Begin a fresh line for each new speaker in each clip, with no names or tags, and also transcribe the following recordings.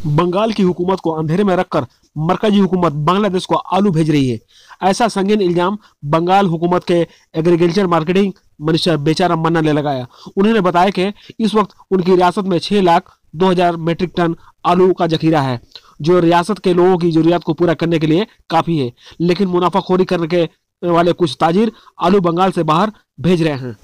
बंगाल की हुकूमत को अंधेरे में रखकर मरकजी हुकूमत बांग्लादेश को आलू भेज रही है। ऐसा संगीन इल्जाम बंगाल हुकूमत के एग्रीकल्चर मार्केटिंग मिनिस्टर बेचाराम मन्ना ने लगाया। उन्होंने बताया कि इस वक्त उनकी रियासत में 6,02,000 मीट्रिक टन आलू का जखीरा है, जो रियासत के लोगों की जरूरियात को पूरा करने के लिए काफी है। लेकिन मुनाफाखोरी करने के वाले कुछ ताजिर आलू बंगाल से बाहर भेज रहे हैं।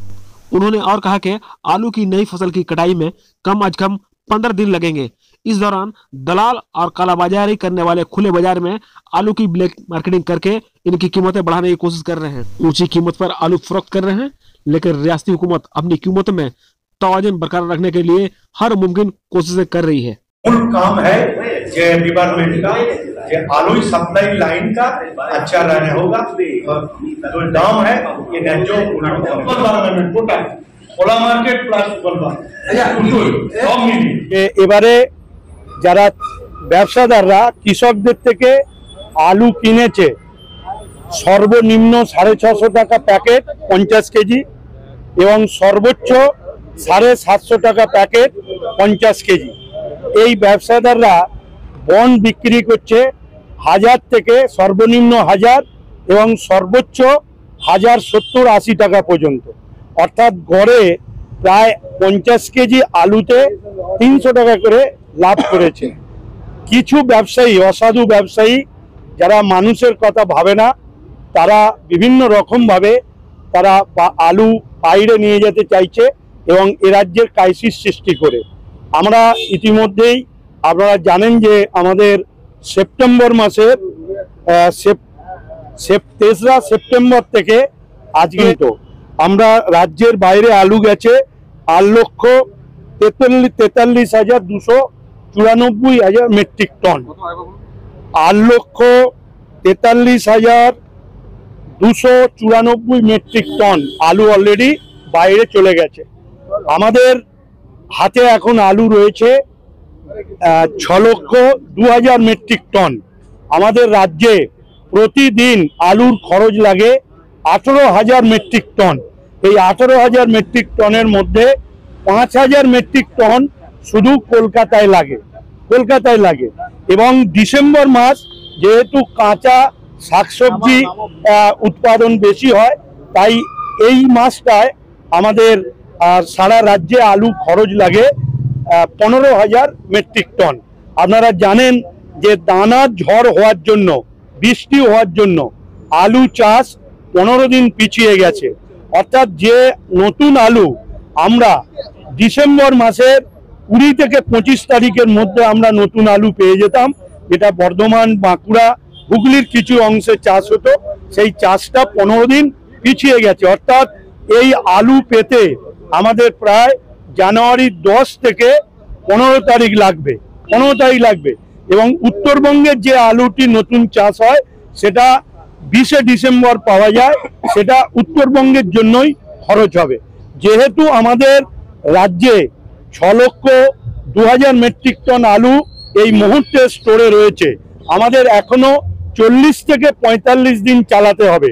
उन्होंने और कहा कि आलू की नई फसल की कटाई में कम अज कम 15 दिन लगेंगे। इस दौरान दलाल और कालाबाजारी करने वाले खुले बाजार में आलू की ब्लैक मार्केटिंग करके इनकी कीमतें बढ़ाने की कोशिश कर रहे हैं। ऊंची कीमत पर आलू फरोख्त कर रहे हैं, लेकिन रियासती हुकूमत अपनी कीमतों में तवाज़ुन बरकरार रखने के लिए हर मुमकिन कोशिशें कर रही है।
मूल काम है जे डिपार्टमेंट का जे आलू सप्लाई लाइन का अच्छा रहने होगा। जो दाम है ये न्याय्य খোলা মার্কেট প্লাস
এবারে যারা ব্যবসাদাররা কৃষকদের থেকে আলু কিনেছে সর্বনিম্ন 650 টাকা প্যাকেট 50 কেজি এবং সর্বোচ্চ 750 টাকা প্যাকেট 50 কেজি। এই ব্যবসাদাররা বন্ড বিক্রি করছে 1000 থেকে সর্বনিম্ন 1000 এবং সর্বোচ্চ 1070-80 টাকা পর্যন্ত। অর্থাৎ গড়ে প্রায় 50 কেজি আলুতে 300 টাকা করে লাভ করেছে। কিছু ব্যবসায়ী, অসাধু ব্যবসায়ী যারা মানুষের কথা ভাবে না, তারা বিভিন্ন রকমভাবে তারা আলু বাইরে নিয়ে যেতে চাইছে এবং এ রাজ্যের ক্রাইসিস সৃষ্টি করে। আমরা ইতিমধ্যেই আপনারা জানেন যে আমাদের সেপ্টেম্বর মাসের 3রা সেপ্টেম্বর থেকে আজকে তো আমরা রাজ্যের বাইরে আলু গেছে 8,43,294 মেট্রিক টন। 8,43,294 মেট্রিক টন আলু অলরেডি বাইরে চলে গেছে। আমাদের হাতে এখন আলু রয়েছে 6,02,000 মেট্রিক টন। আমাদের রাজ্যে প্রতিদিন আলুর খরচ লাগে 18,000 মেট্রিক টন। এই 18,000 মেট্রিক টনের মধ্যে 5,000 মেট্রিক টন শুধু কলকাতায় লাগে এবং ডিসেম্বর মাস যেহেতু কাঁচা শাকসবজি উৎপাদন বেশি হয়, তাই এই মাসটায় আমাদের সারা রাজ্যে আলু খরচ লাগে 15,000 মেট্রিক টন। আপনারা জানেন যে দানা ঝড় হওয়ার জন্য, বৃষ্টি হওয়ার জন্য আলু চাষ 15 দিন পিছিয়ে গেছে। অর্থাৎ যে নতুন আলু আমরা ডিসেম্বর মাসের 20 থেকে 25 তারিখের মধ্যে আমরা নতুন আলু পেয়ে যেতাম, যেটা বর্ধমান, বাঁকুড়া, হুগলির কিছু অংশে চাষ হতো, সেই চাষটা 15 দিন পিছিয়ে গেছে। অর্থাৎ এই আলু পেতে আমাদের প্রায় জানুয়ারি 10 থেকে 15 তারিখ লাগবে এবং উত্তরবঙ্গের যে আলুটি নতুন চাষ হয় সেটা 20 ডিসেম্বর পাওয়া যায়, সেটা উত্তরবঙ্গের জন্যই খরচ হবে। যেহেতু আমাদের রাজ্যে 6,02,000 মেট্রিক টন আলু এই মুহূর্তে স্টোরে রয়েছে, আমাদের এখনো 40 থেকে 45 দিন চালাতে হবে।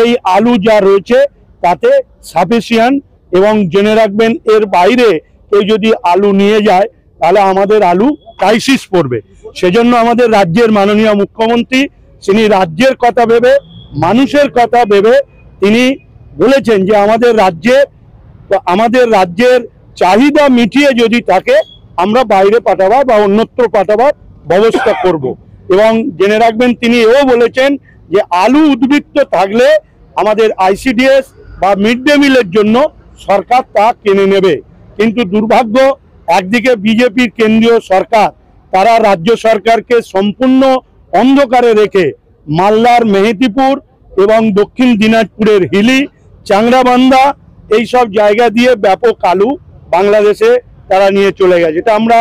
এই আলু যা রয়েছে তাতে সাফিসিয়েন্ট, এবং জেনে রাখবেন এর বাইরে কেউ যদি আলু নিয়ে যায় তাহলে আমাদের আলু ক্রাইসিস পড়বে। সেজন্য আমাদের রাজ্যের মাননীয় মুখ্যমন্ত্রী তিনি রাজ্যের কথা ভেবে, মানুষের কথা ভেবে তিনি বলেছেন যে আমাদের রাজ্যের চাহিদা মিটিয়ে যদি থাকে আমরা বাইরে পাঠাবার বা অন্যত্র পাঠাবার ব্যবস্থা করব। এবং জেনে রাখবেন তিনি এও বলেছেন যে আলু উদ্বৃত্ত থাকলে আমাদের আইসিডিএস বা মিড ডে মিলের জন্য সরকার তা কিনে নেবে। কিন্তু দুর্ভাগ্য, একদিকে বিজেপির কেন্দ্রীয় সরকার তারা রাজ্য সরকারকে সম্পূর্ণ অন্ধকারে রেখে মালদার মেহেদিপুর এবং দক্ষিণ দিনাজপুরের হিলি, চাংড়াবান্ধা এইসব জায়গা দিয়ে ব্যাপক আলু বাংলাদেশে তারা নিয়ে চলে গেছে। এটা আমরা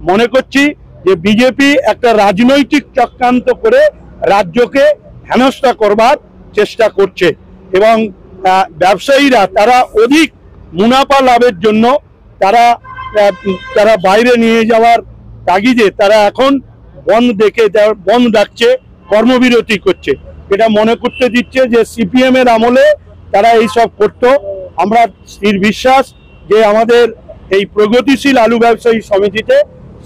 মনে করছি যে বিজেপি একটা রাজনৈতিক চক্রান্ত করে রাজ্যকে হেনস্থা করবার চেষ্টা করছে এবং ব্যবসায়ীরা তারা অধিক মুনাফা লাভের জন্য তারা বাইরে নিয়ে যাওয়ার তাগিদে তারা এখন বন্ধ ডাকছে, কর্মবিরতি করছে। এটা মনে করতে দিচ্ছে যে সিপিএম এর আমলে তারা এইসব করতো। আমরা স্থির বিশ্বাস যে আমাদের এই প্রগতিশীল আলু ব্যবসায়ী সমিতিতে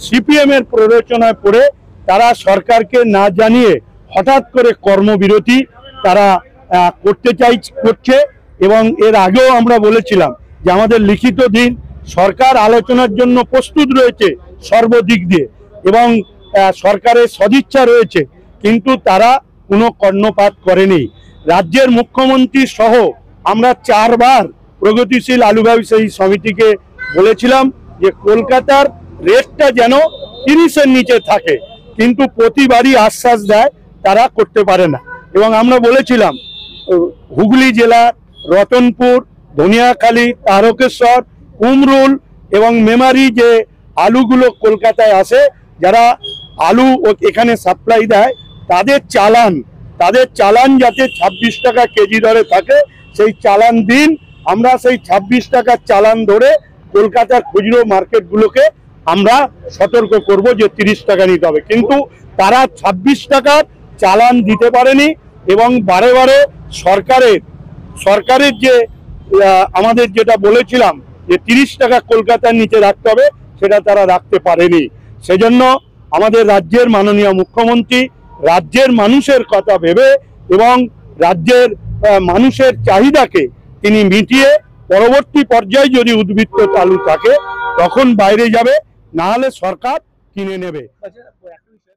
সিপিএম এর প্ররোচনায় পড়ে তারা সরকারকে না জানিয়ে হঠাৎ করে কর্মবিরতি তারা করছে। এবং এর আগেও আমরা বলেছিলাম যে আমাদের লিখিত দিন, সরকার আলোচনার জন্য প্রস্তুত রয়েছে সর্বদিক দিয়ে এবং সরকারের সদিচ্ছা রয়েছে, কিন্তু তারা কোনো কর্ণপাত করেনি। রাজ্যের মুখ্যমন্ত্রী সহ আমরা 4 বার প্রগতিশীল আলু ব্যবসায়ী সমিতিকে বলেছিলাম যে কলকাতার রেটটা যেন 30-এর নিচে থাকে, কিন্তু প্রতিবারই আশ্বাস দেয় তারা করতে পারে না। এবং আমরা বলেছিলাম হুগলি জেলার রতনপুর, ধনিয়াখালী, তারকেশ্বর, কুমরুল এবং মেমারি যে আলুগুলো কলকাতায় আসে, যারা আলু এখানে সাপ্লাই দেয় তাদের চালান যাতে 26 টাকা কেজি দরে থাকে, সেই চালান দিন। আমরা সেই 26 টাকার চালান ধরে কলকাতার খুচরো মার্কেটগুলোকে আমরা সতর্ক করব যে 30 টাকা নিতে হবে, কিন্তু তারা 26 টাকার চালান দিতে পারেনি। এবং বারে বারে সরকারের যে আমাদের যেটা বলেছিলাম যে 30 টাকা কলকাতার নিচে রাখতে হবে, সেটা তারা রাখতে পারেনি। সেজন্য আমাদের রাজ্যের মাননীয় মুখ্যমন্ত্রী রাজ্যের মানুষের কথা ভেবে এবং রাজ্যের মানুষের চাহিদাকে তিনি মিটিয়ে পরবর্তী পর্যায়ে যদি উদ্বৃত্ত আলু থাকে তখন বাইরে যাবে, না হলে সরকার কিনে নেবে।